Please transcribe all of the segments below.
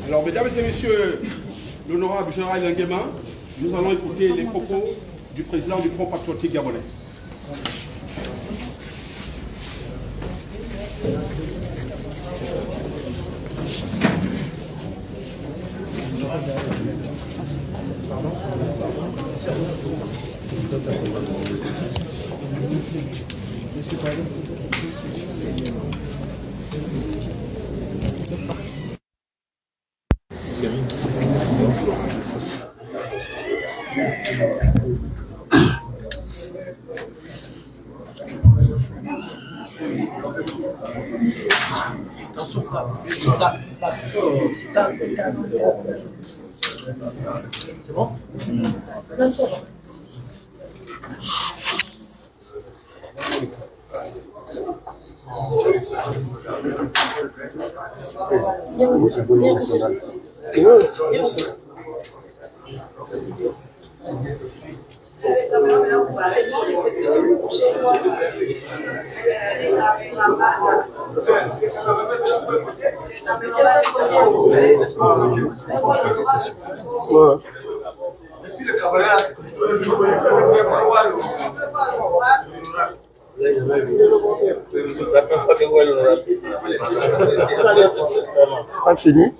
Alors, mesdames et messieurs, l'honorable général Nguema, nous allons écouter les propos du président du Front patriotique gabonais. C'est bon? C'est pas fini?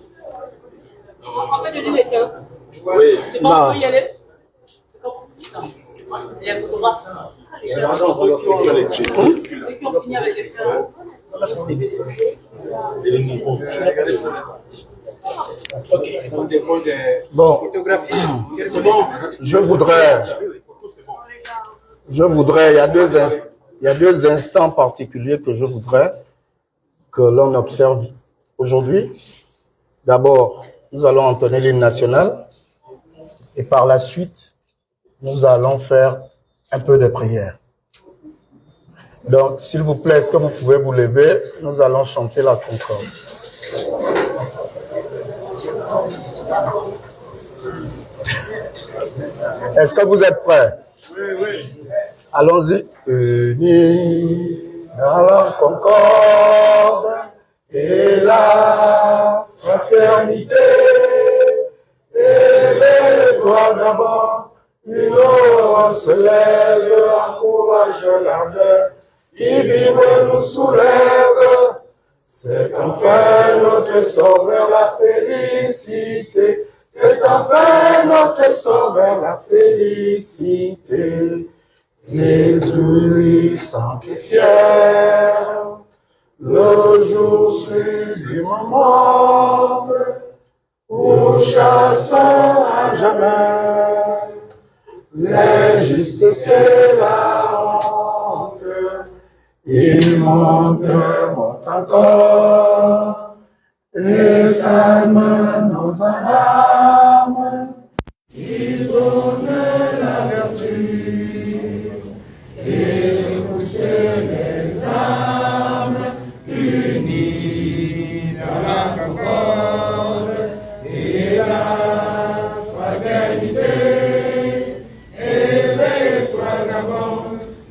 Oui. C'est pas, on peut y aller? Il y a un photographe. Ceux qui ont fini avec les fleurs. Bon, je voudrais, il y a deux instants particuliers que je voudrais que l'on observe aujourd'hui. D'abord, nous allons entonner l'hymne national et par la suite, nous allons faire un peu de prière. Donc, s'il vous plaît, est-ce que vous pouvez vous lever? Nous allons chanter la concorde. Est-ce que vous êtes prêts? Oui, oui. Allons-y. Unis dans la concorde et la fraternité. Éveille-toi d'abord, une aurore se lève, encourage l'ardeur, qui vive nous soulève. C'est enfin notre sauveur la félicité. C'est enfin notre sauveur la félicité. Et tu sanctifié le jour sublime où chassons à jamais l'injustice et la honte. Il monte encore et calme nos âmes. Il donne la vertu et pousse les âmes unies dans la concorde et la fraternité. Éveille-toi d'abord,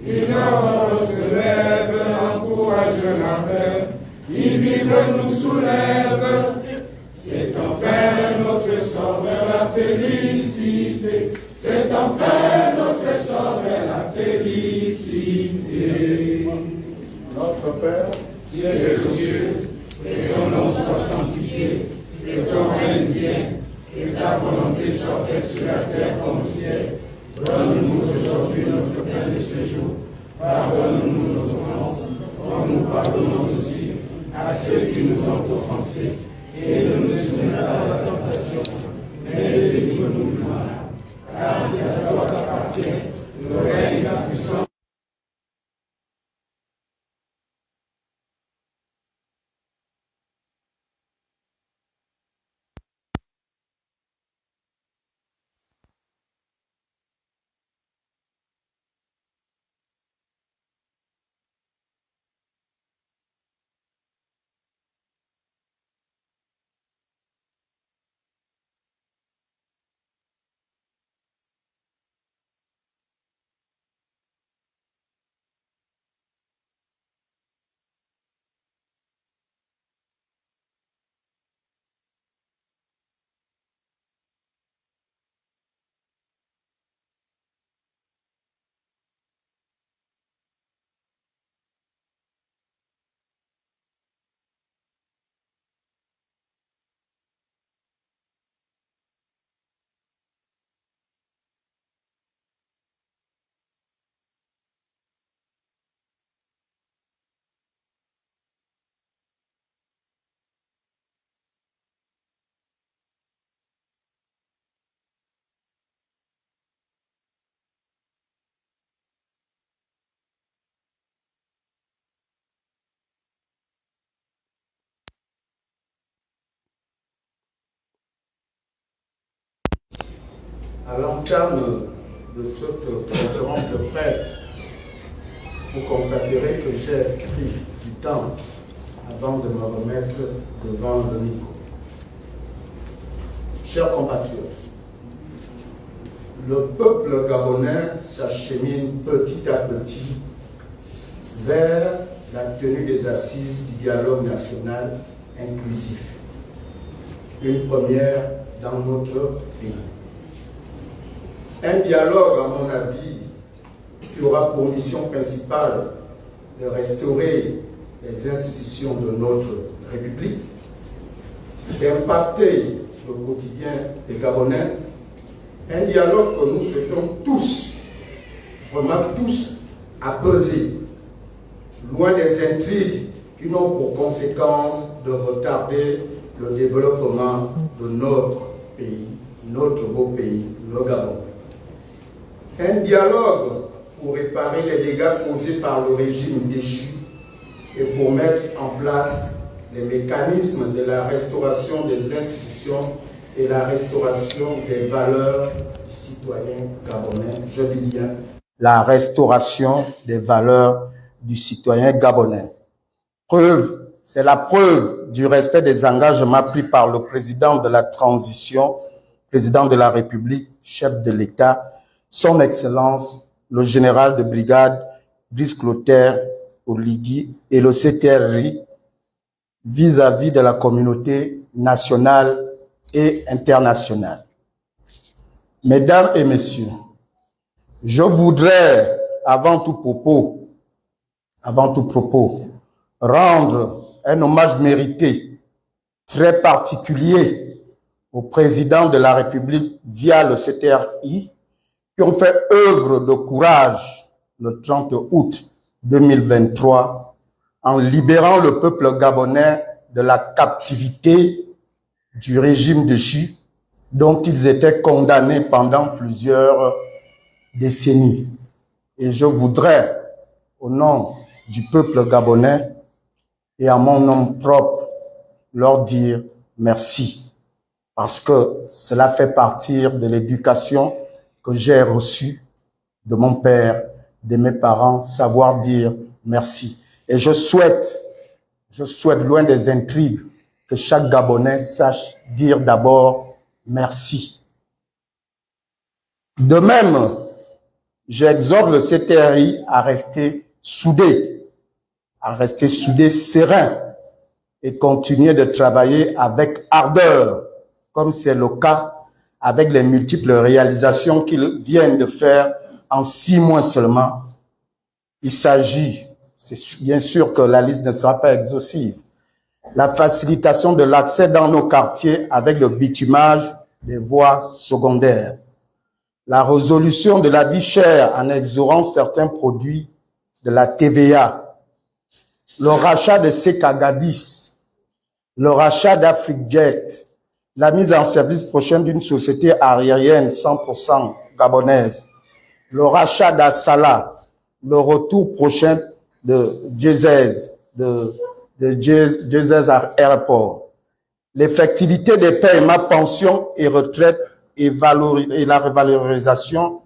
une aurore se lève, encourage la paix, qui vive nous soulève. C'est enfin notre sauveur la félicité. C'est enfin notre sauveur Père, qui es aux cieux, que ton nom soit sanctifié, que ton règne vienne, que ta volonté soit faite sur la terre comme au ciel. Donne-nous aujourd'hui notre pain de ce jour. Pardonne-nous nos offenses, comme nous pardonnons aussi à ceux qui nous ont offensés. Et ne nous soumets pas à la tentation, mais délivre-nous du mal. Car c'est à toi qu'appartient le règne, la puissance. à l'entame de cette conférence de presse, vous constaterez que j'ai pris du temps avant de me remettre devant le micro. Chers compatriotes, le peuple gabonais s'achemine petit à petit vers la tenue des assises du dialogue national inclusif. Une première dans notre pays. Un dialogue, à mon avis, qui aura pour mission principale de restaurer les institutions de notre République, d'impacter le quotidien des Gabonais, un dialogue que nous souhaitons tous, vraiment tous, apaiser, loin des intrigues qui n'ont pour conséquence de retarder le développement de notre pays, notre beau pays, le Gabon. Un dialogue pour réparer les dégâts causés par le régime déchu et pour mettre en place les mécanismes de la restauration des institutions et la restauration des valeurs du citoyen gabonais. Je dis bien la restauration des valeurs du citoyen gabonais. Preuve, c'est la preuve du respect des engagements pris par le président de la transition, président de la République, chef de l'État, son Excellence, le général de brigade Brice Clotaire Oligui et le CTRI vis-à-vis de la communauté nationale et internationale. Mesdames et messieurs, je voudrais, avant tout propos, rendre un hommage mérité, très particulier au président de la République via le CTRI, qui ont fait œuvre de courage le 30 août 2023 en libérant le peuple gabonais de la captivité du régime déchu dont ils étaient condamnés pendant plusieurs décennies. Et je voudrais, au nom du peuple gabonais et à mon nom propre, leur dire merci. Parce que cela fait partie de l'éducation que j'ai reçue de mon père, de mes parents, savoir dire merci. Et je souhaite, loin des intrigues, que chaque Gabonais sache dire d'abord merci. De même, j'exhorte le CTRI à rester soudé, serein et continuer de travailler avec ardeur, comme c'est le cas avec les multiples réalisations qu'ils viennent de faire en 6 mois seulement. Il s'agit C'est bien sûr que la liste ne sera pas exhaustive. La facilitation de l'accès dans nos quartiers avec le bitumage des voies secondaires. La résolution de la vie chère en exorant certains produits de la TVA. Le rachat de Sekagadis. Le rachat d'Afrique-Jet. La mise en service prochaine d'une société aérienne 100% gabonaise. Le rachat d'Assala. Le retour prochain de Jesus, de Jesus Airport. L'effectivité des paiements, pensions et retraites et la revalorisation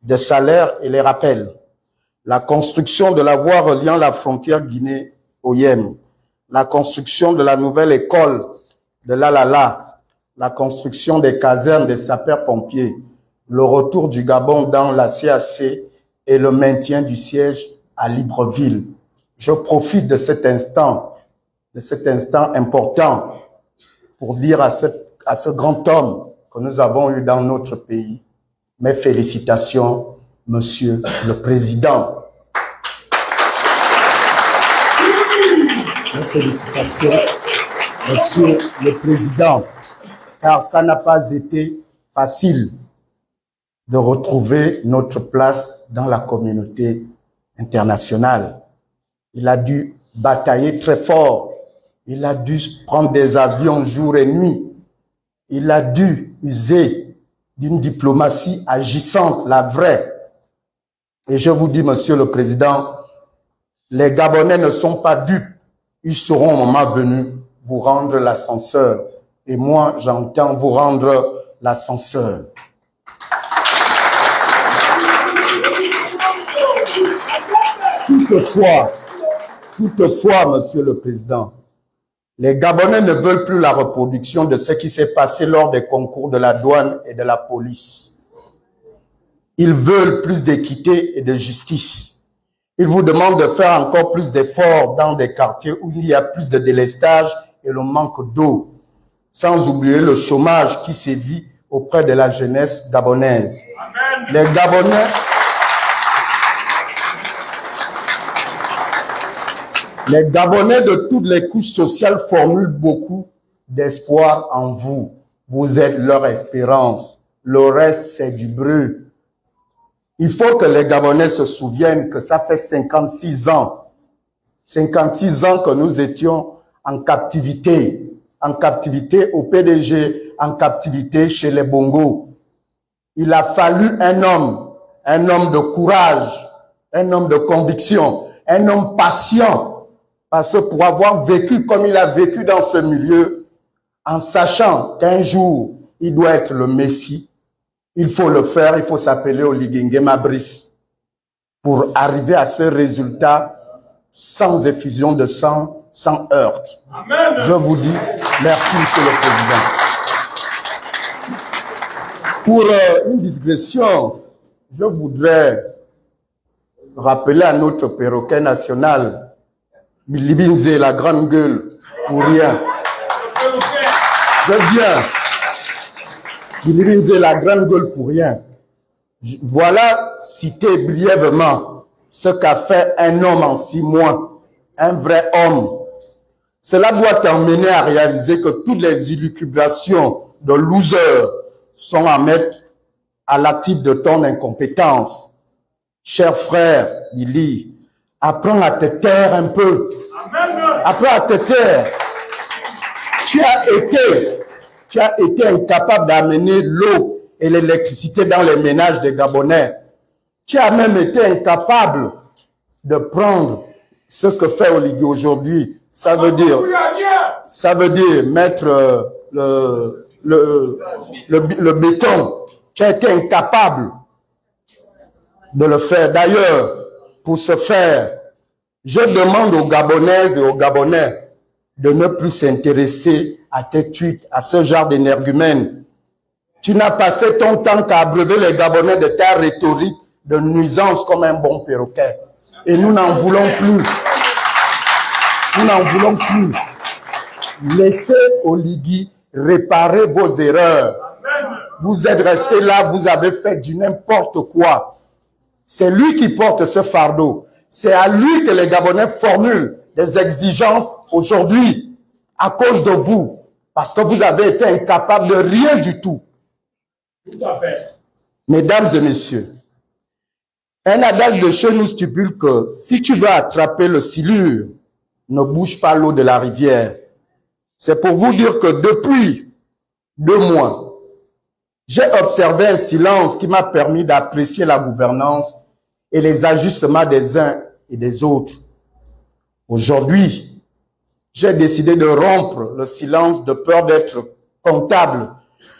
des salaires et les rappels. La construction de la voie reliant la frontière Guinée au Yémen. La construction de la nouvelle école de l'Alala. La construction des casernes des sapeurs-pompiers. Le retour du Gabon dans la CAC et le maintien du siège à Libreville. Je profite de cet instant important pour dire à ce grand homme que nous avons eu dans notre pays, mes félicitations, Monsieur le Président. Mes félicitations, Monsieur le Président, car ça n'a pas été facile de retrouver notre place dans la communauté internationale. Il a dû batailler très fort. Il a dû prendre des avions jour et nuit. Il a dû user d'une diplomatie agissante, la vraie. Et je vous dis, Monsieur le Président, les Gabonais ne sont pas dupes. Ils sauront au moment venu vous rendre l'ascenseur. Et moi, j'entends vous rendre l'ascenseur. Toutefois, Monsieur le Président, les Gabonais ne veulent plus la reproduction de ce qui s'est passé lors des concours de la douane et de la police. Ils veulent plus d'équité et de justice. Ils vous demandent de faire encore plus d'efforts dans des quartiers où il y a plus de délestage et le manque d'eau, sans oublier le chômage qui sévit auprès de la jeunesse gabonaise. Amen. Les Gabonais de toutes les couches sociales formulent beaucoup d'espoir en vous. Vous êtes leur espérance. Le reste, c'est du bruit. Il faut que les Gabonais se souviennent que ça fait 56 ans que nous étions en captivité au PDG, en captivité chez les Bongo. Il a fallu un homme de courage, un homme de conviction, un homme patient. Parce que pour avoir vécu comme il a vécu dans ce milieu, en sachant qu'un jour, il doit être le Messie, il faut le faire, il faut s'appeler Oligingema Brice pour arriver à ce résultat sans effusion de sang, sans heurte. Amen. Je vous dis merci, Monsieur le Président. Pour une digression, je voudrais rappeler à notre perroquet national, Bilibinze, la grande gueule, pour rien. Je viens. Bilibinze, la grande gueule, pour rien. Voilà citer brièvement ce qu'a fait un homme en 6 mois, un vrai homme. Cela doit t'emmener à réaliser que toutes les élucubrations de loser sont à mettre à l'actif de ton incompétence. Cher frère Billy, apprends à te taire un peu. Apprends à te taire. Tu as été incapable d'amener l'eau et l'électricité dans les ménages des Gabonais. Tu as même été incapable de prendre ce que fait Oligui aujourd'hui. Ça veut dire mettre le béton. Tu as été incapable de le faire. D'ailleurs, pour ce faire, je demande aux Gabonaises et aux Gabonais de ne plus s'intéresser à tes tweets, à ce genre d'énergumène. Tu n'as passé ton temps qu'à abreuver les Gabonais de ta rhétorique de nuisance comme un bon perroquet. Et nous n'en voulons plus. Nous n'en voulons plus. Laissez Oligui réparer vos erreurs. Vous êtes restés là, vous avez fait du n'importe quoi. C'est lui qui porte ce fardeau. C'est à lui que les Gabonais formulent des exigences aujourd'hui à cause de vous, parce que vous avez été incapables de rien du tout. Tout à fait. Mesdames et messieurs, un adage de chez nous stipule que si tu veux attraper le silure, ne bouge pas l'eau de la rivière. C'est pour vous dire que depuis 2 mois, j'ai observé un silence qui m'a permis d'apprécier la gouvernance et les ajustements des uns et des autres. Aujourd'hui, j'ai décidé de rompre le silence de peur d'être comptable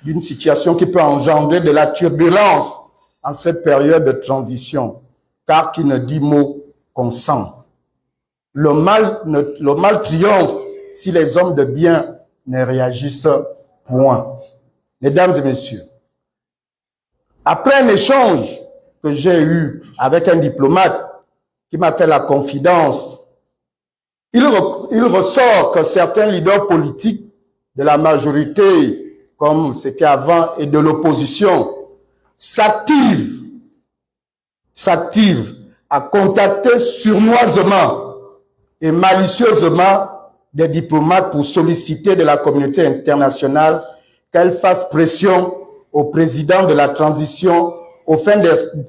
d'une situation qui peut engendrer de la turbulence en cette période de transition, car qui ne dit mot consent. Le mal triomphe si les hommes de bien ne réagissent point. Mesdames et messieurs, après un échange que j'ai eu avec un diplomate qui m'a fait la confidence, il ressort que certains leaders politiques de la majorité, comme c'était avant, et de l'opposition, s'activent à contacter sournoisement et malicieusement des diplomates pour solliciter de la communauté internationale qu'elle fasse pression au président de la transition au fin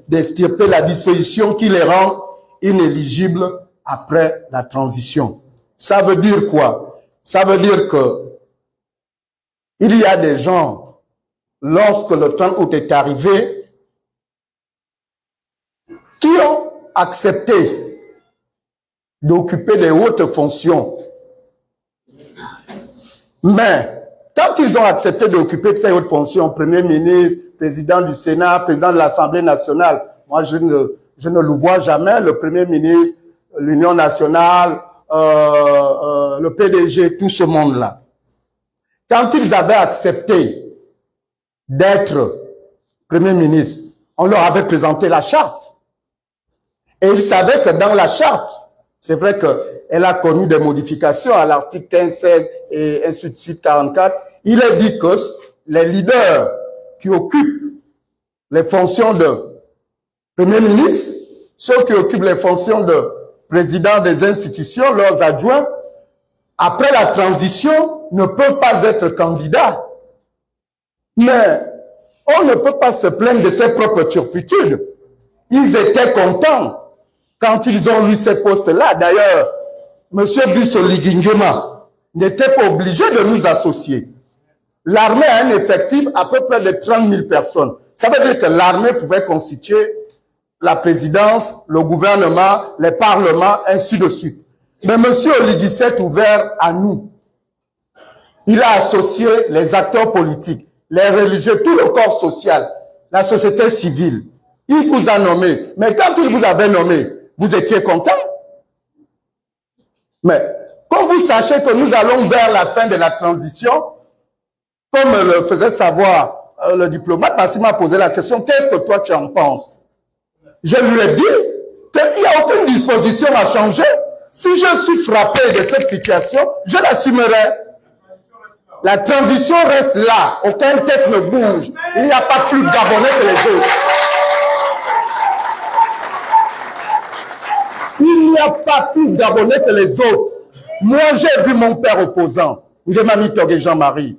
d'extirper la disposition qui les rend inéligibles après la transition. Ça veut dire quoi? Ça veut dire que il y a des gens, lorsque le 30 août est arrivé, qui ont accepté d'occuper des hautes fonctions. Mais quand ils ont accepté d'occuper ces hautes fonctions, Premier ministre, président du Sénat, président de l'Assemblée nationale, moi je ne le vois jamais, le Premier ministre, l'Union nationale, le PDG, tout ce monde-là. Quand ils avaient accepté d'être Premier ministre, on leur avait présenté la charte. Et ils savaient que dans la charte, c'est vrai qu'elle a connu des modifications à l'article 15, 16 et ainsi de suite 44. Il est dit que les leaders qui occupent les fonctions de Premier ministre, ceux qui occupent les fonctions de président des institutions, leurs adjoints, après la transition, ne peuvent pas être candidats. Mais on ne peut pas se plaindre de ses propres turpitudes. Ils étaient contents quand ils ont eu ces postes-là. D'ailleurs, M. Bissoli Nguema n'était pas obligé de nous associer. L'armée a un effectif à peu près de 30 000 personnes. Ça veut dire que l'armée pouvait constituer la présidence, le gouvernement, les parlements, ainsi de suite. Mais M. Oligui s'est ouvert à nous. Il a associé les acteurs politiques, les religieux, tout le corps social, la société civile. Il vous a nommé. Mais quand il vous avait nommé, vous étiez content. Mais quand vous sachez que nous allons vers la fin de la transition, comme le faisait savoir le diplomate, parce qu'il m'a posé la question, qu'est-ce que toi tu en penses? Je lui ai dit qu'il n'y a aucune disposition à changer. Si je suis frappé de cette situation, je l'assumerai. La transition reste là. Aucun texte ne bouge. Il n'y a pas plus Gabonais que les autres. Il n'y a pas plus Gabonais que les autres. Moi, j'ai vu mon père opposant, Nguemami Togué Jean-Marie.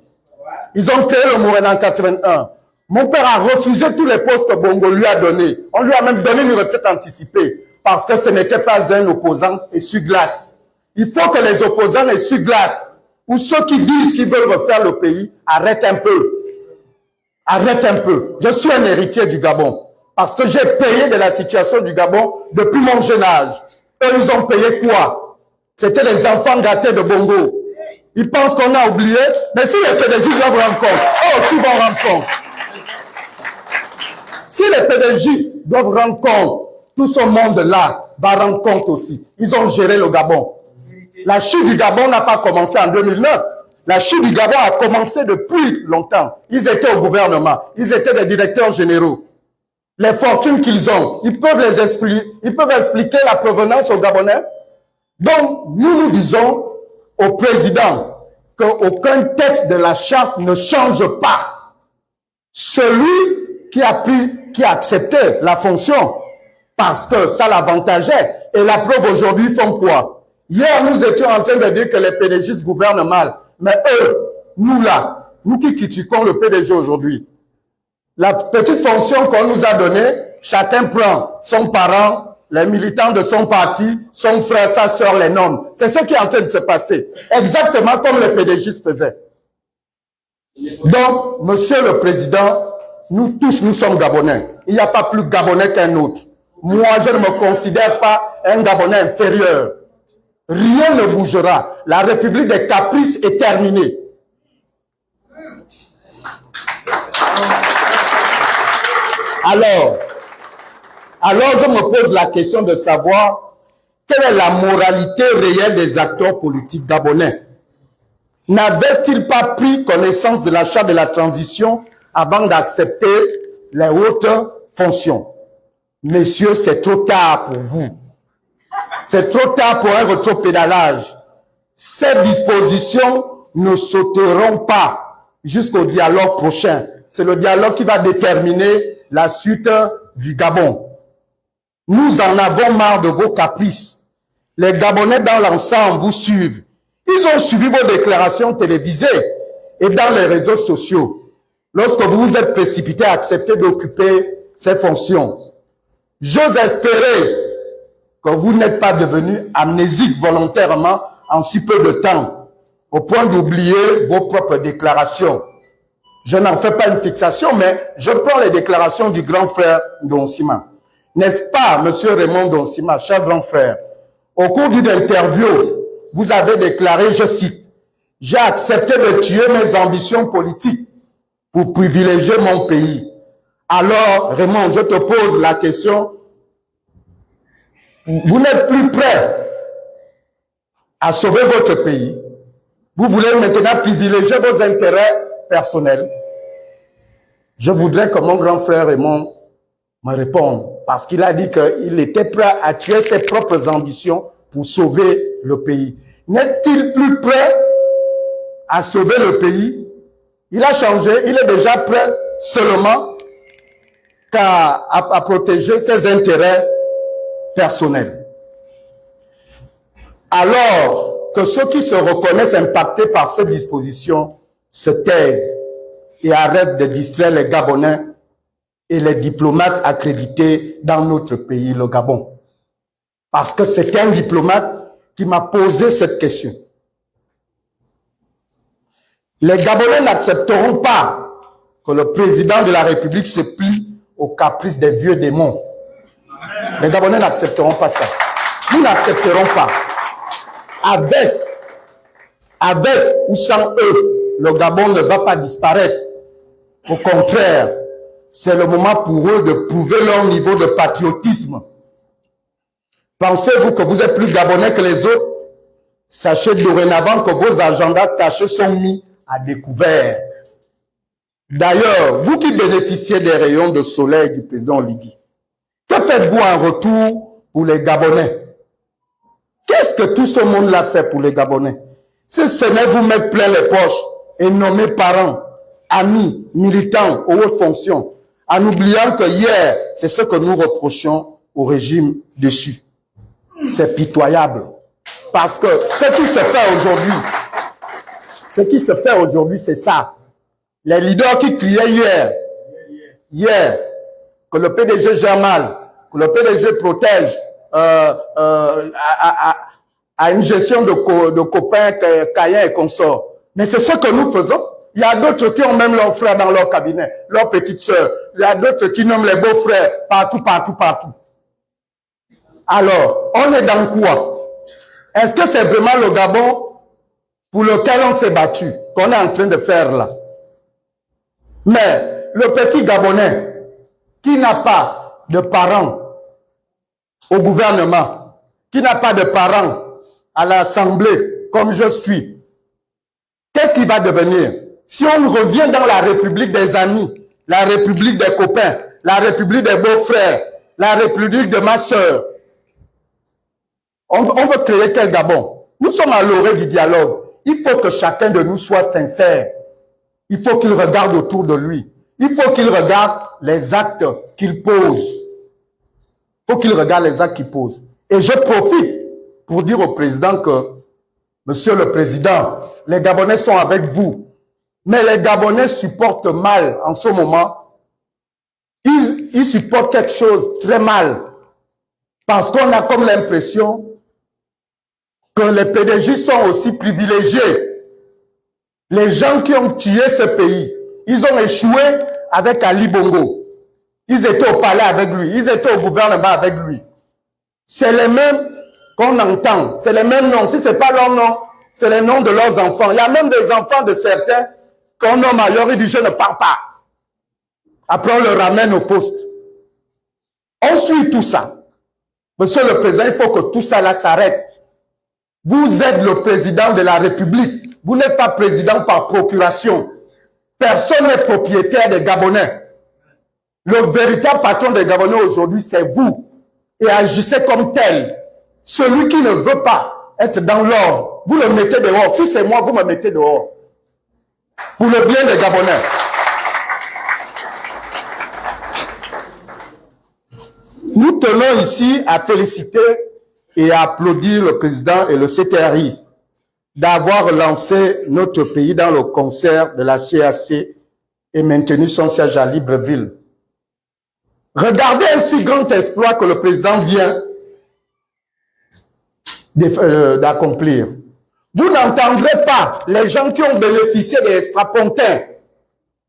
Ils ont créé le Morena en 81. Mon père a refusé tous les postes que Bongo lui a donnés. On lui a même donné une retraite anticipée parce que ce n'était pas un opposant essuie-glace. Il faut que les opposants essuie-glace ou ceux qui disent qu'ils veulent refaire le pays arrêtent un peu. Arrêtent un peu. Je suis un héritier du Gabon parce que j'ai payé de la situation du Gabon depuis mon jeune âge. Eux, ils ont payé quoi? C'était les enfants gâtés de Bongo. Ils pensent qu'on a oublié, mais si les PDG doivent rendre compte, eux aussi vont rendre compte. Si les PDG doivent rendre compte, tout ce monde-là va rendre compte aussi. Ils ont géré le Gabon. La chute du Gabon n'a pas commencé en 2009. La chute du Gabon a commencé depuis longtemps. Ils étaient au gouvernement. Ils étaient des directeurs généraux. Les fortunes qu'ils ont, ils peuvent expliquer la provenance aux Gabonais. Donc, nous disons au président qu'aucun texte de la charte ne change pas. Celui qui a accepté la fonction parce que ça l'avantageait. Et la preuve aujourd'hui, ils font quoi? Hier, nous étions en train de dire que les PDG gouvernent mal. Mais eux, nous là, nous qui critiquons le PDG aujourd'hui, la petite fonction qu'on nous a donnée, chacun prend son parent, les militants de son parti, son frère, sa soeur, les nomment. C'est ce qui est en train de se passer. Exactement comme les PDG faisaient. Donc, Monsieur le Président, nous tous, nous sommes Gabonais. Il n'y a pas plus Gabonais qu'un autre. Moi, je ne me considère pas un Gabonais inférieur. Rien ne bougera. La République des caprices est terminée. Alors je me pose la question de savoir quelle est la moralité réelle des acteurs politiques gabonais. N'avaient-ils pas pris connaissance de la charte de la transition avant d'accepter les hautes fonctions? Messieurs, c'est trop tard pour vous. C'est trop tard pour un rétropédalage. Ces dispositions ne sauteront pas jusqu'au dialogue prochain. C'est le dialogue qui va déterminer la suite du Gabon. Nous en avons marre de vos caprices. Les Gabonais dans l'ensemble vous suivent. Ils ont suivi vos déclarations télévisées et dans les réseaux sociaux. Lorsque vous vous êtes précipité à accepter d'occuper ces fonctions, j'ose espérer que vous n'êtes pas devenu amnésique volontairement en si peu de temps, au point d'oublier vos propres déclarations. Je n'en fais pas une fixation, mais je prends les déclarations du grand frère Donsima. N'est-ce pas, Monsieur Raymond Donsima, cher grand frère? Au cours d'une interview, vous avez déclaré, je cite, « J'ai accepté de tuer mes ambitions politiques pour privilégier mon pays. » Alors, Raymond, je te pose la question, vous n'êtes plus prêt à sauver votre pays. Vous voulez maintenant privilégier vos intérêts personnels. Je voudrais que mon grand frère Raymond me réponde, parce qu'il a dit qu'il était prêt à tuer ses propres ambitions pour sauver le pays. N'est-il plus prêt à sauver le pays? Il a changé, il est déjà prêt seulement à protéger ses intérêts personnels. Alors que ceux qui se reconnaissent impactés par ces dispositions se taisent et arrêtent de distraire les Gabonais et les diplomates accrédités dans notre pays, le Gabon. Parce que c'est un diplomate qui m'a posé cette question. Les Gabonais n'accepteront pas que le président de la République se plie aux caprices des vieux démons. Les Gabonais n'accepteront pas ça. Nous n'accepterons pas. Avec ou sans eux, le Gabon ne va pas disparaître. Au contraire, c'est le moment pour eux de prouver leur niveau de patriotisme. Pensez-vous que vous êtes plus Gabonais que les autres? Sachez dorénavant que vos agendas cachés sont mis à découvert. D'ailleurs, vous qui bénéficiez des rayons de soleil du président Oligui, que faites-vous en retour pour les Gabonais? Qu'est-ce que tout ce monde-là fait pour les Gabonais? Si ce n'est vous mettre plein les poches et nommer parents, amis, militants aux hautes fonctions, en oubliant que hier, c'est ce que nous reprochons au régime dessus. C'est pitoyable. Parce que ce qui se fait aujourd'hui, c'est ça. Les leaders qui criaient hier, que le PDG gère mal, que le PDG protège à une gestion de copains, caïens et consorts. Mais c'est ce que nous faisons. Il y a d'autres qui ont même leurs frères dans leur cabinet, leurs petites sœurs. Il y a d'autres qui nomment les beaux-frères partout. Alors, on est dans quoi? Est-ce que c'est vraiment le Gabon pour lequel on s'est battu, qu'on est en train de faire là? Mais le petit Gabonais qui n'a pas de parents au gouvernement, qui n'a pas de parents à l'Assemblée, comme je suis, qu'est-ce qu'il va devenir? Si on revient dans la République des amis, la République des copains, la République des beaux-frères, la République de ma sœur, on veut créer quel Gabon? Nous sommes à l'orée du dialogue. Il faut que chacun de nous soit sincère. Il faut qu'il regarde autour de lui. Il faut qu'il regarde les actes qu'il pose. Il faut qu'il regarde les actes qu'il pose. Et je profite pour dire au président que, Monsieur le Président, les Gabonais sont avec vous. Mais les Gabonais supportent mal en ce moment. Ils supportent quelque chose très mal. Parce qu'on a comme l'impression que les PDG sont aussi privilégiés. Les gens qui ont tué ce pays, ils ont échoué avec Ali Bongo. Ils étaient au palais avec lui. Ils étaient au gouvernement avec lui. C'est les mêmes qu'on entend. C'est les mêmes noms. Si ce n'est pas leur nom, c'est les noms de leurs enfants. Il y a même des enfants de certains qu'on nomme ailleurs, il dit « je ne pars pas ». Après, on le ramène au poste. On suit tout ça. Monsieur le Président, il faut que tout ça là s'arrête. Vous êtes le président de la République. Vous n'êtes pas président par procuration. Personne n'est propriétaire des Gabonais. Le véritable patron des Gabonais aujourd'hui, c'est vous. Et agissez comme tel. Celui qui ne veut pas être dans l'ordre, vous le mettez dehors. Si c'est moi, vous me mettez dehors. Pour le bien des Gabonais. Nous tenons ici à féliciter et à applaudir le président et le CTRI d'avoir lancé notre pays dans le concert de la CAC et maintenu son siège à Libreville. Regardez un si grand exploit que le président vient d'accomplir. Vous n'entendrez pas les gens qui ont bénéficié des extrapontins.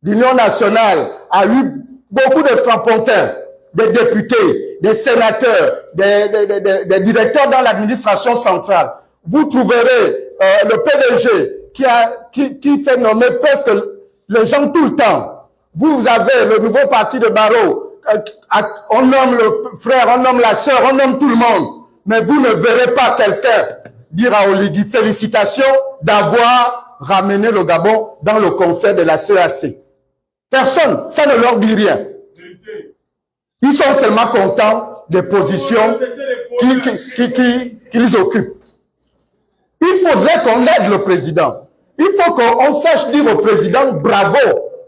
L'Union nationale a eu beaucoup d'extrapontins, des députés, des sénateurs, des directeurs dans l'administration centrale. Vous trouverez le PDG qui fait nommer presque les gens tout le temps. Vous avez le nouveau parti de Barreau. On nomme le frère, on nomme la sœur, on nomme tout le monde. Mais vous ne verrez pas quelqu'un dire à Oligui félicitations d'avoir ramené le Gabon dans le concert de la CAC. Personne, ça ne leur dit rien. Ils sont seulement contents des positions qu'ils occupent. Il faudrait qu'on aide le président. Il faut qu'on sache dire au président bravo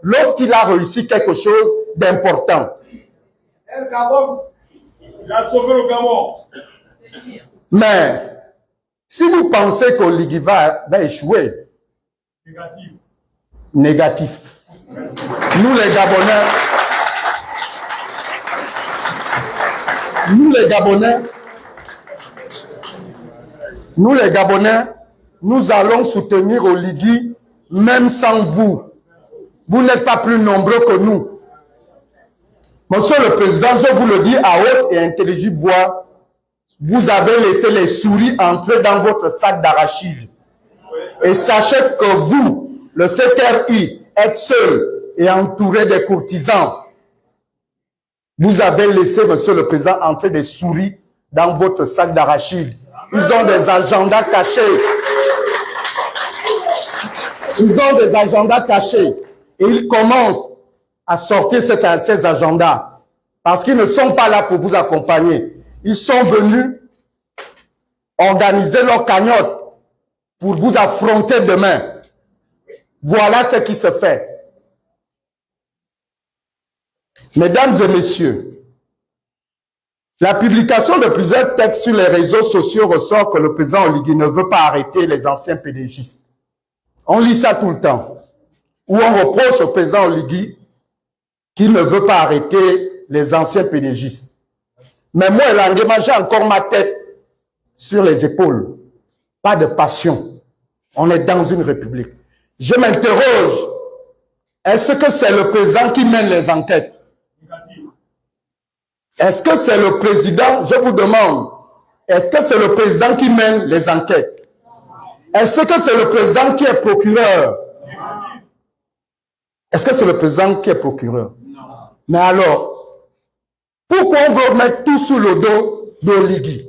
lorsqu'il a réussi quelque chose d'important. Il a sauvé le Gabon. Mais si vous pensez qu'Oligui va échouer, négatif. Nous les Gabonais, nous allons soutenir Oligui même sans vous. Vous n'êtes pas plus nombreux que nous. Monsieur le Président, je vous le dis à haute et intelligible voix, vous avez laissé les souris entrer dans votre sac d'arachide. Et sachez que vous, le CTRI, êtes seul et entouré des courtisans. Vous avez laissé, Monsieur le Président, entrer des souris dans votre sac d'arachide. Ils ont des agendas cachés. Ils ont des agendas cachés. Et ils commencent à sortir ces agendas. Parce qu'ils ne sont pas là pour vous accompagner. Ils sont venus organiser leur cagnotte pour vous affronter demain. Voilà ce qui se fait. Mesdames et messieurs, la publication de plusieurs textes sur les réseaux sociaux ressort que le président Oligui ne veut pas arrêter les anciens PDGistes. On lit ça tout le temps. Où on reproche au président Oligui qu'il ne veut pas arrêter les anciens PDGistes. Mais moi, j'ai encore ma tête sur les épaules. Pas de passion. On est dans une république. Je m'interroge, est-ce que c'est le président qui mène les enquêtes? Est-ce que c'est le président, je vous demande, est-ce que c'est le président qui mène les enquêtes? Est-ce que c'est le président qui est procureur? Est-ce que c'est le président qui est procureur? Mais alors, pourquoi on veut mettre tout sous le dos d'Oligui?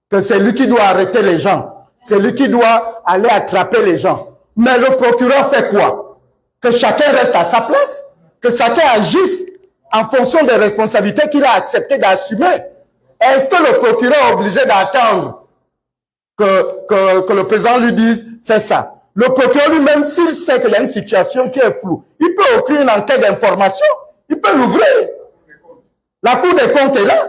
Que c'est lui qui doit arrêter les gens. C'est lui qui doit aller attraper les gens. Mais le procureur fait quoi? Que chacun reste à sa place? Que chacun agisse en fonction des responsabilités qu'il a accepté d'assumer? Est-ce que le procureur est obligé d'attendre que le président lui dise « fais ça ». Le procureur lui-même, s'il sait qu'il y a une situation qui est floue, il peut ouvrir une enquête d'information, il peut l'ouvrir. La Cour des comptes est là.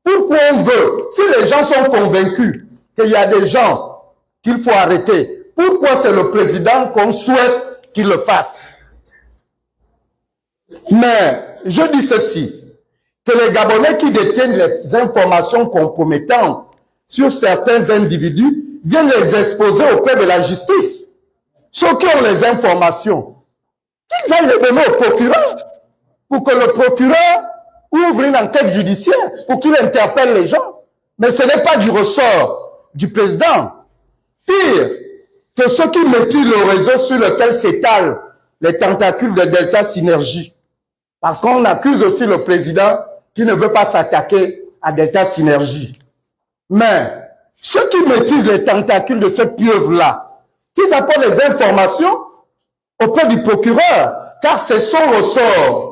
Pourquoi chacun veut, si les gens sont convaincus qu'il y a des gens qu'il faut arrêter, pourquoi c'est le président qu'on souhaite qu'il le fasse? Mais je dis ceci, que les Gabonais qui détiennent les informations compromettantes sur certains individus viennent les exposer auprès de la justice. Ceux qui ont les informations, qu'ils aillent les donner au procureur pour que le procureur ouvre une enquête judiciaire pour qu'il interpelle les gens. Mais ce n'est pas du ressort du président. Pire, que ceux qui maîtrisent le réseau sur lequel s'étalent les tentacules de Delta Synergie. Parce qu'on accuse aussi le président qui ne veut pas s'attaquer à Delta Synergie. Mais ceux qui maîtrisent les tentacules de cette pieuvre-là, qu'ils apportent les informations auprès du procureur, car c'est son ressort,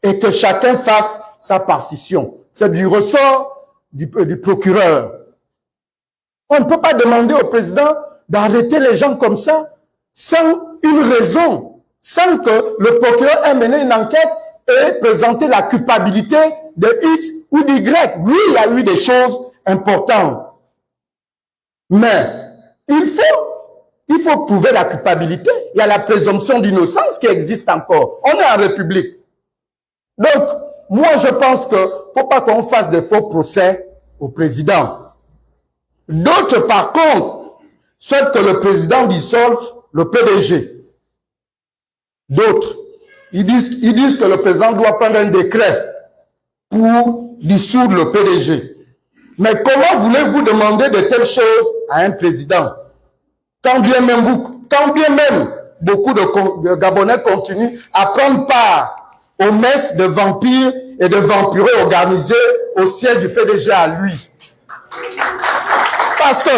et que chacun fasse sa partition. C'est du ressort du procureur. On ne peut pas demander au président d'arrêter les gens comme ça, sans une raison, sans que le procureur ait mené une enquête et présenté la culpabilité de X ou d'Y. Oui, il y a eu des choses importantes. Mais il faut prouver la culpabilité. Il y a la présomption d'innocence qui existe encore. On est en République. Donc, moi, je pense qu'il ne faut pas qu'on fasse des faux procès au président. D'autres, par contre, souhaitent que le président dissolve le PDG. D'autres, ils disent que le président doit prendre un décret pour dissoudre le PDG. Mais comment voulez-vous demander de telles choses à un président? Quand bien même beaucoup de Gabonais continuent à prendre part aux messes de vampires et de vampireux organisés au siège du PDG à lui. Parce que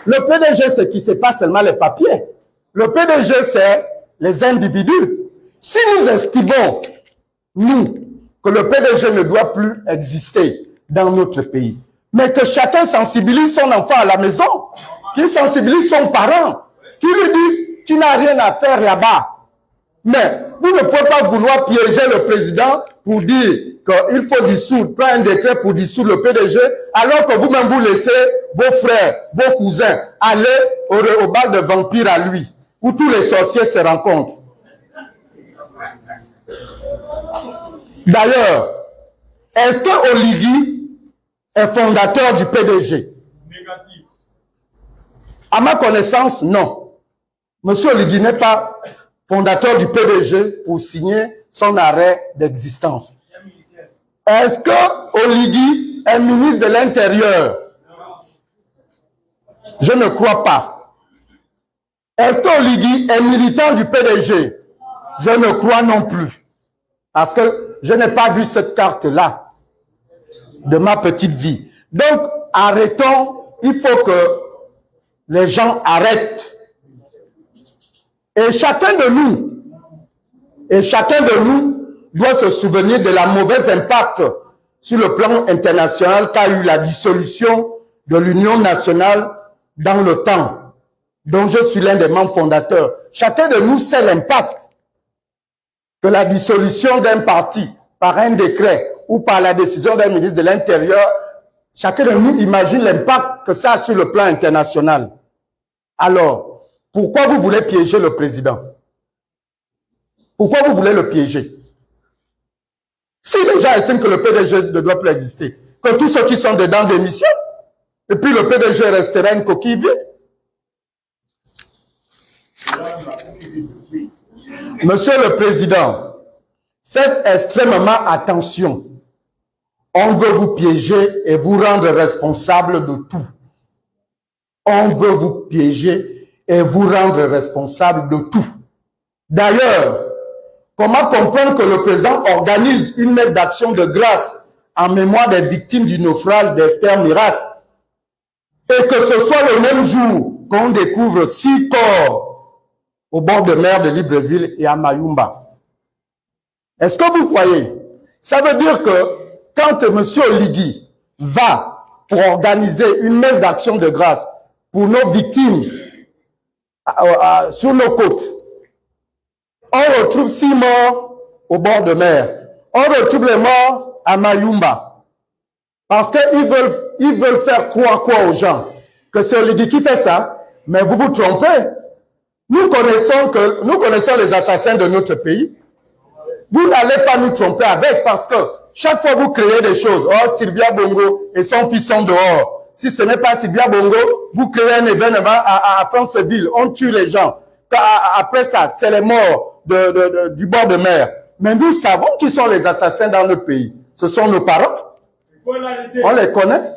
le PDG, c'est qui? C'est pas seulement les papiers. Le PDG, c'est les individus. Si nous estimons, nous, que le PDG ne doit plus exister dans notre pays, mais que chacun sensibilise son enfant à la maison, qu'il sensibilise son parent, qu'il lui dise « tu n'as rien à faire là-bas ». Mais vous ne pouvez pas vouloir piéger le président pour dire qu'il faut dissoudre, prendre un décret pour dissoudre le PDG, alors que vous-même vous laissez vos frères, vos cousins aller au bal de vampires à lui, où tous les sorciers se rencontrent. D'ailleurs, est-ce que Oligui est fondateur du PDG? Négatif. À ma connaissance, non. Monsieur Oligui n'est pas fondateur du PDG pour signer son arrêt d'existence. Est-ce que Oligui est ministre de l'Intérieur? Je ne crois pas. Est-ce que Oligui est militant du PDG? Je ne crois non plus. Parce que je n'ai pas vu cette carte-là de ma petite vie. Donc, arrêtons. Il faut que les gens arrêtent. Et chacun de nous doit se souvenir de la mauvaise impact sur le plan international qu'a eu la dissolution de l'Union nationale dans le temps, dont je suis l'un des membres fondateurs. Chacun de nous sait l'impact que la dissolution d'un parti par un décret ou par la décision d'un ministre de l'Intérieur, chacun de nous imagine l'impact que ça a sur le plan international. Alors, pourquoi vous voulez piéger le président? Pourquoi vous voulez le piéger? Si les gens estiment que le PDG ne doit plus exister, que tous ceux qui sont dedans démissionnent, et puis le PDG restera une coquille vide. Monsieur le Président, faites extrêmement attention. On veut vous piéger et vous rendre responsable de tout. On veut vous piéger et vous rendre responsable de tout. D'ailleurs, comment comprendre que le président organise une messe d'action de grâce en mémoire des victimes du naufrage d'Esther Miracle et que ce soit le même jour qu'on découvre 6 corps au bord de mer de Libreville et à Mayumba? Est-ce que vous voyez? Ça veut dire que quand M. Oligui va pour organiser une messe d'action de grâce pour nos victimes sur nos côtes, on retrouve 6 morts au bord de mer. On retrouve les morts à Mayumba. Parce qu'ils veulent faire croire quoi aux gens? Que c'est Oligui qui fait ça, mais vous vous trompez. Nous connaissons les assassins de notre pays. Vous n'allez pas nous tromper avec, parce que chaque fois vous créez des choses. Oh, Sylvia Bongo et son fils sont dehors. Si ce n'est pas Sylvia Bongo, vous créez un événement à Franceville. On tue les gens. Après ça, c'est les morts du bord de mer. Mais nous savons qui sont les assassins dans notre pays. Ce sont nos parents. On les connaît.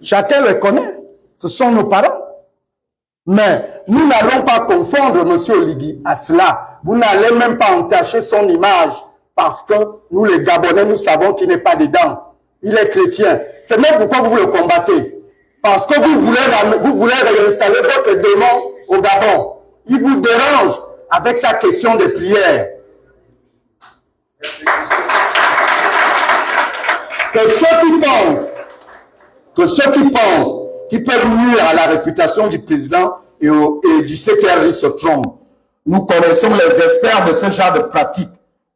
Chacun les connaît. Ce sont nos parents. Mais nous n'allons pas confondre M. Oligui à cela. Vous n'allez même pas entacher son image parce que nous, les Gabonais, nous savons qu'il n'est pas dedans. Il est chrétien. C'est même pourquoi vous le combattez. Parce que vous voulez réinstaller votre démon au Gabon. Il vous dérange avec sa question de prière. Que ceux qui pensent qui peuvent nuire à la réputation du président et du CTRI se trompent. Nous connaissons les experts de ce genre de pratique.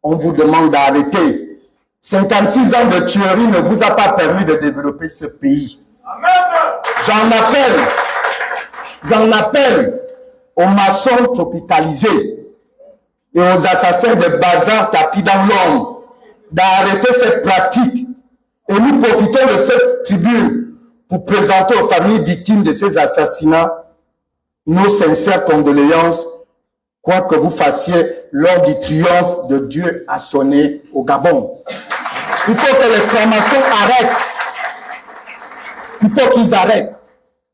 On vous demande d'arrêter. 56 ans de tuerie ne vous a pas permis de développer ce pays. J'en appelle aux maçons tropicalisés et aux assassins de bazar tapis dans l'ombre d'arrêter cette pratique. Et nous profitons de cette tribune pour présenter aux familles victimes de ces assassinats nos sincères condoléances, quoi que vous fassiez lors du triomphe de Dieu a sonné au Gabon. Il faut que les francs-maçons arrêtent. Il faut qu'ils arrêtent.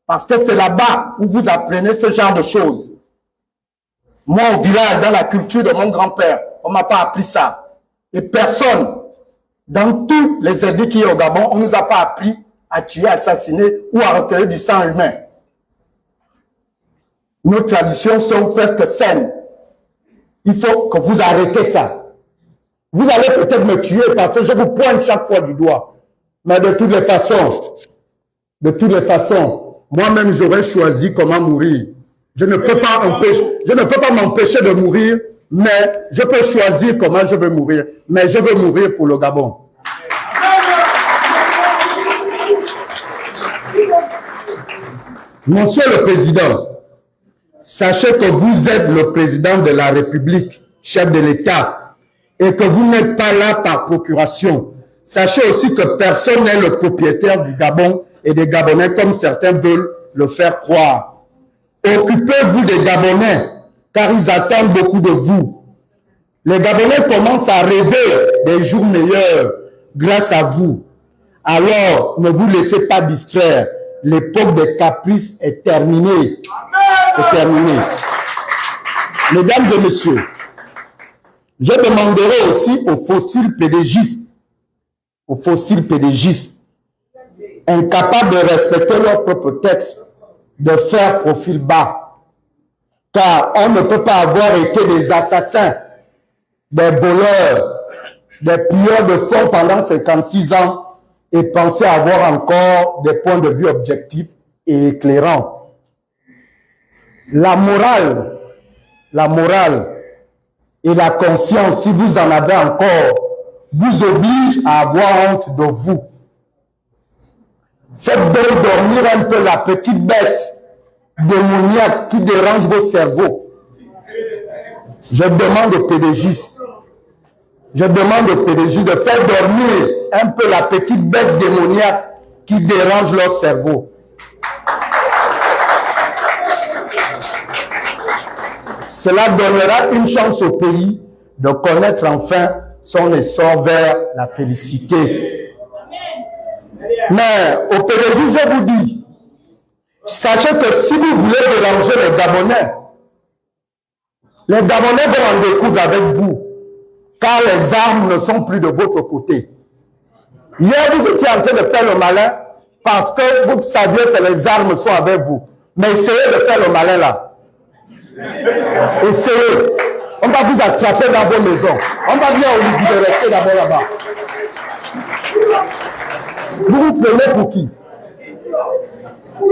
Parce que c'est là-bas où vous apprenez ce genre de choses. Moi, au village, dans la culture de mon grand-père, on ne m'a pas appris ça. Et personne, dans tous les édits qui est au Gabon, on ne nous a pas appris à tuer, assassiner ou à recueillir du sang humain. Nos traditions sont presque saines. Il faut que vous arrêtez ça. Vous allez peut-être me tuer parce que je vous pointe chaque fois du doigt. Mais de toutes les façons, moi-même j'aurais choisi comment mourir. Je ne peux pas m'empêcher de mourir, mais je peux choisir comment je veux mourir. Mais je veux mourir pour le Gabon. Monsieur le Président, sachez que vous êtes le président de la République, chef de l'État, et que vous n'êtes pas là par procuration. Sachez aussi que personne n'est le propriétaire du Gabon et des Gabonais comme certains veulent le faire croire. Occupez-vous des Gabonais, car ils attendent beaucoup de vous. Les Gabonais commencent à rêver des jours meilleurs grâce à vous. Alors, ne vous laissez pas distraire. L'époque des caprices est terminée. C'est terminé. Mesdames et messieurs, je demanderai aussi aux fossiles pédégistes, incapables de respecter leur propre texte, de faire profil bas. Car on ne peut pas avoir été des assassins, des voleurs, des pilleurs de fonds pendant 56 ans et penser avoir encore des points de vue objectifs et éclairants. La morale et la conscience, si vous en avez encore, vous oblige à avoir honte de vous. Faites donc dormir un peu la petite bête démoniaque qui dérange vos cerveaux. Je demande aux pédégistes de faire dormir un peu la petite bête démoniaque qui dérange leur cerveau. Cela donnera une chance au pays de connaître enfin son essor vers la félicité. Mais au PDG, je vous dis, sachez que si vous voulez déranger les Gabonais vont en découdre avec vous, car les armes ne sont plus de votre côté. Hier, vous étiez en train de faire le malin parce que vous saviez que les armes sont avec vous. Mais essayez de faire le malin là. Essayez. On va vous attraper dans vos maisons. On va bien au Libye de rester d'abord là-bas. Vous vous prenez pour qui?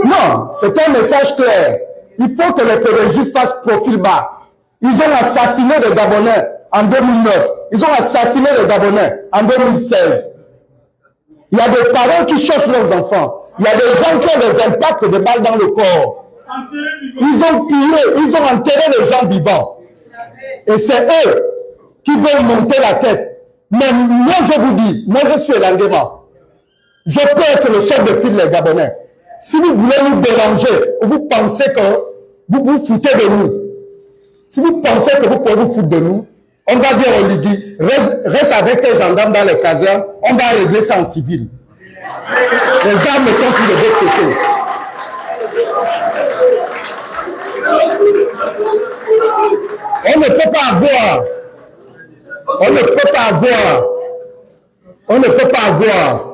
Non, c'est un message clair. Il faut que les PDG fassent profil bas. Ils ont assassiné les Gabonais en 2009. Ils ont assassiné les Gabonais en 2016. Il y a des parents qui cherchent leurs enfants. Il y a des gens qui ont des impacts de balles dans le corps. Ils ont pillé, ils ont enterré les gens vivants. Et c'est eux qui veulent monter la tête. Mais moi, je vous dis, moi, je suis Elangema. Je peux être le chef de file des Gabonais. Si vous voulez nous déranger, vous pensez que vous vous foutez de nous. Si vous pensez que vous pouvez vous foutre de nous, on va dire au Ligui, reste avec tes gendarmes dans les casernes, on va régler ça en civil. Les armes sont plus de votre côté. On ne peut pas avoir. On ne peut pas avoir. On ne peut pas avoir.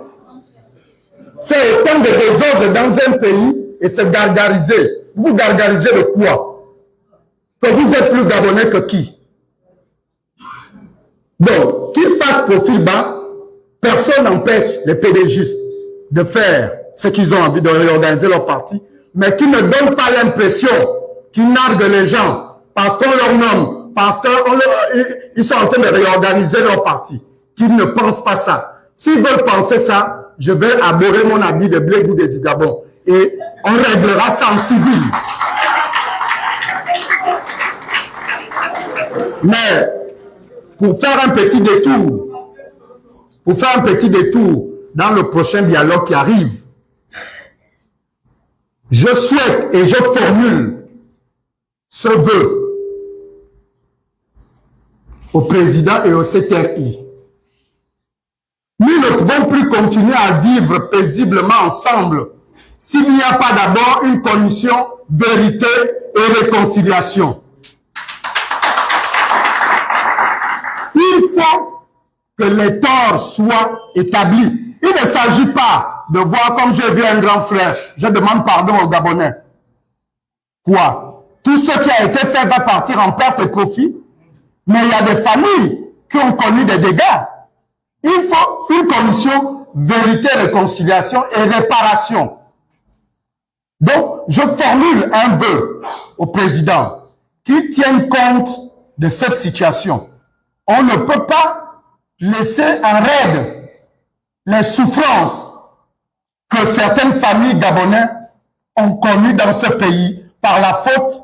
C'est autant de désordre dans un pays et se gargariser. Vous gargarisez de quoi? Que vous êtes plus Gabonais que qui? Donc, qu'ils fassent profil bas, personne n'empêche les PDGistes de faire ce qu'ils ont envie de réorganiser leur parti, mais qu'ils ne donnent pas l'impression qu'ils narguent les gens parce qu'on leur nomme, parce qu'ils sont en train de réorganiser leur parti, qu'ils ne pensent pas ça. S'ils veulent penser ça, je vais aborer mon habit de blé goudé du Gabon et on réglera ça en civil. Mais pour faire un petit détour, dans le prochain dialogue qui arrive, je souhaite et je formule ce vœu au président et au CTRI. Nous ne pouvons plus continuer à vivre paisiblement ensemble s'il n'y a pas d'abord une commission vérité et réconciliation. Il faut que les torts soient établis. Il ne s'agit pas de voir comme j'ai vu un grand frère. Je demande pardon aux Gabonais. Quoi? Tout ce qui a été fait va partir en perte et profit. Mais il y a des familles qui ont connu des dégâts. Il faut une commission vérité, réconciliation et réparation. Donc, je formule un vœu au président qui tienne compte de cette situation. On ne peut pas laisser en rade les souffrances que certaines familles gabonaises ont connues dans ce pays par la faute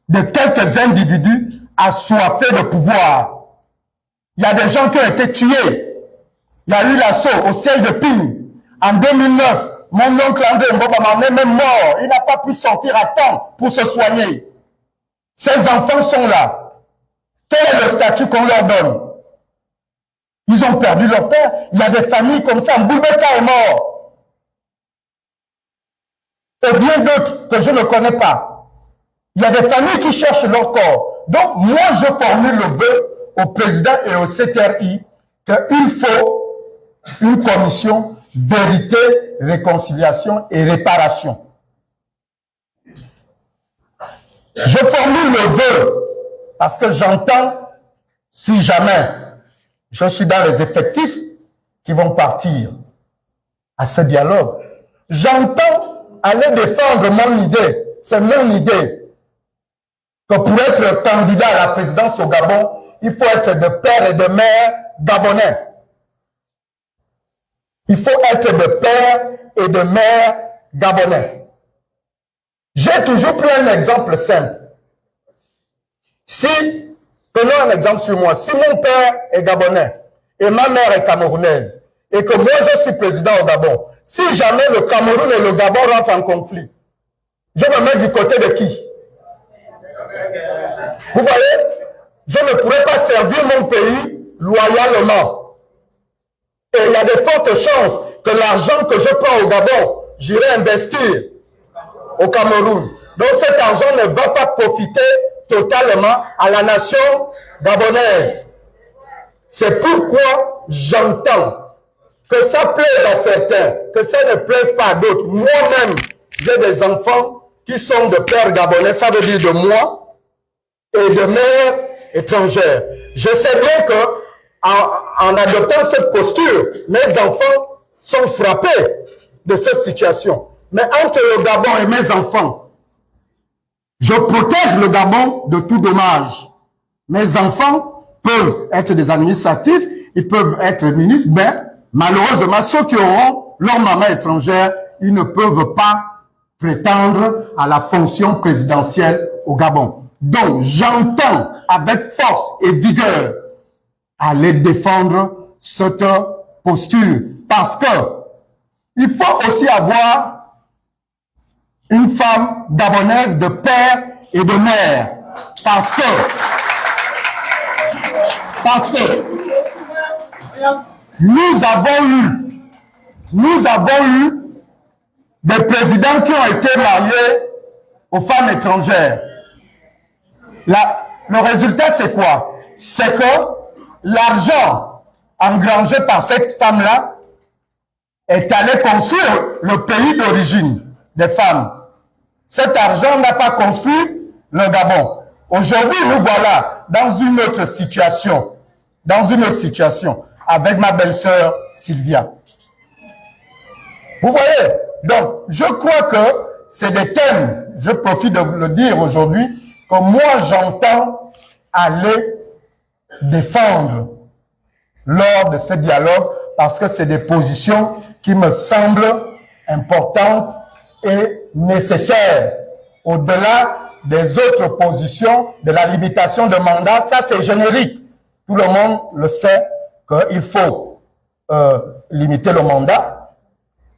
de quelques individus assoiffés de pouvoir. Il y a des gens qui ont été tués. Il y a eu l'assaut au siège de Ping. En 2009, mon oncle André Mbobamane est même mort. Il n'a pas pu sortir à temps pour se soigner. Ces enfants sont là. Quel est le statut qu'on leur donne? Ils ont perdu leur père. Il y a des familles comme ça. Mboubeka est mort. Et bien d'autres que je ne connais pas. Il y a des familles qui cherchent leur corps. Donc, moi, je formule le vœu au président et au CTRI qu'il faut une commission vérité, réconciliation et réparation. Je formule le vœu parce que j'entends, si jamais je suis dans les effectifs qui vont partir à ce dialogue, j'entends aller défendre mon idée, c'est mon idée, que pour être candidat à la présidence au Gabon, il faut être de père et de mère gabonais. Il faut être de père et de mère gabonais. J'ai toujours pris un exemple simple. Si, prenons un exemple sur moi, si mon père est gabonais et ma mère est camerounaise et que moi je suis président au Gabon, si jamais le Cameroun et le Gabon rentrent en conflit, je me mets du côté de qui? Vous voyez, je ne pourrais pas servir mon pays loyalement. Et il y a de fortes chances que l'argent que je prends au Gabon, j'irai investir au Cameroun. Donc cet argent ne va pas profiter totalement à la nation gabonaise. C'est pourquoi j'entends que ça plaise à certains, que ça ne plaise pas à d'autres. Moi-même, j'ai des enfants qui sont de père gabonais, ça veut dire de moi, et de mère étrangère. Je sais bien que en adoptant cette posture, mes enfants sont frappés de cette situation. Mais entre le Gabon et mes enfants, je protège le Gabon de tout dommage. Mes enfants peuvent être des administratifs, ils peuvent être ministres, mais Malheureusement, ceux qui auront leur maman étrangère, ils ne peuvent pas prétendre à la fonction présidentielle au Gabon. Donc, j'entends avec force et vigueur aller défendre cette posture. Parce que il faut aussi avoir une femme gabonaise de père et de mère. Parce que nous avons eu des présidents qui ont été mariés aux femmes étrangères. Le résultat, c'est quoi? C'est que l'argent engrangé par cette femme-là est allé construire le pays d'origine des femmes. Cet argent n'a pas construit le Gabon. Aujourd'hui, nous voilà dans une autre situation. Avec ma belle-sœur Sylvia. Vous voyez? Donc, je crois que c'est des thèmes, je profite de vous le dire aujourd'hui, que moi j'entends aller défendre lors de ce dialogue, parce que c'est des positions qui me semblent importantes et nécessaires. Au-delà des autres positions, de la limitation de mandat, ça c'est générique. Tout le monde le sait qu'il faut limiter le mandat.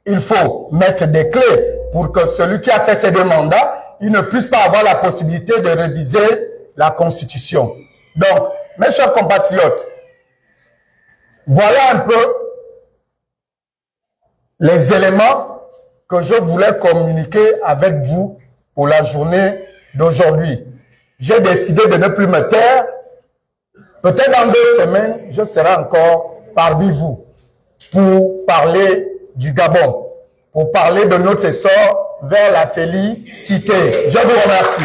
Il faut mettre des clés pour que celui qui a fait ces 2 mandats, il ne puisse pas avoir la possibilité de réviser la Constitution. Donc, mes chers compatriotes, voilà un peu les éléments que je voulais communiquer avec vous pour la journée d'aujourd'hui. J'ai décidé de ne plus me taire. Peut-être dans 2 semaines, je serai encore parmi vous pour parler du Gabon, pour parler de notre essor vers la félicité. Je vous remercie.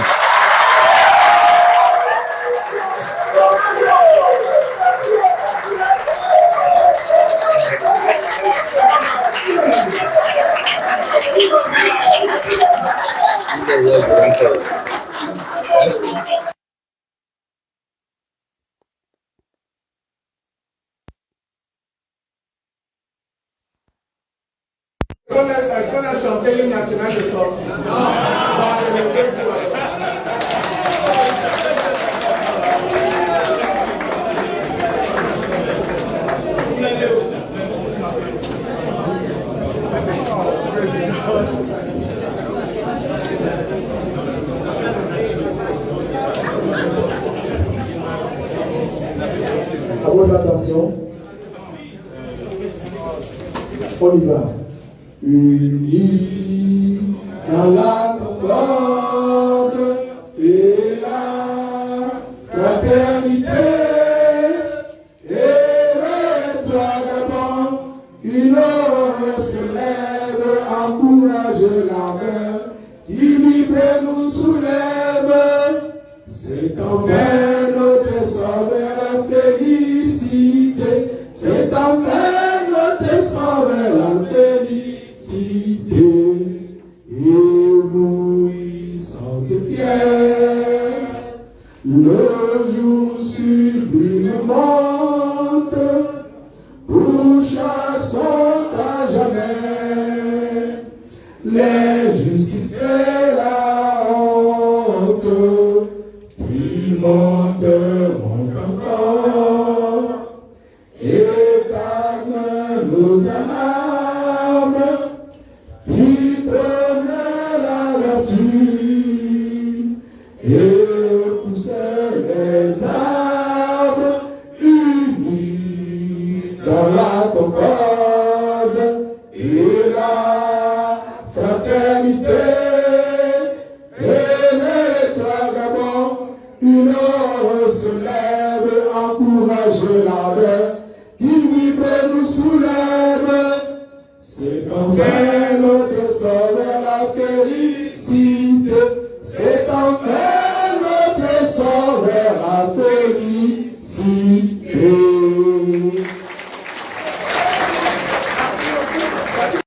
Est-ce qu'on a chanté l'hymne national de sortie? Non. À votre attention, on y va. Unis dans la concorde et la fraternité, et toi d'abord, une heure se lève, encourage la main, qui vibre nous soulève, c'est enfin notre essor vers la félicité, c'est enfin notre essor vers la félicité. Et nous y sommes fiers, le jour sublime monte, où chassons à jamais l'injustice et la honte, qui monte encore, et calme nos alarmes, qui prône la vertu et pousse les arbres unis dans la concorde et la fraternité. Et les-toi Gabon, une heure se lève, encourage la paix, qui vibre nous soulève. C'est enfin notre essor vers la félicité.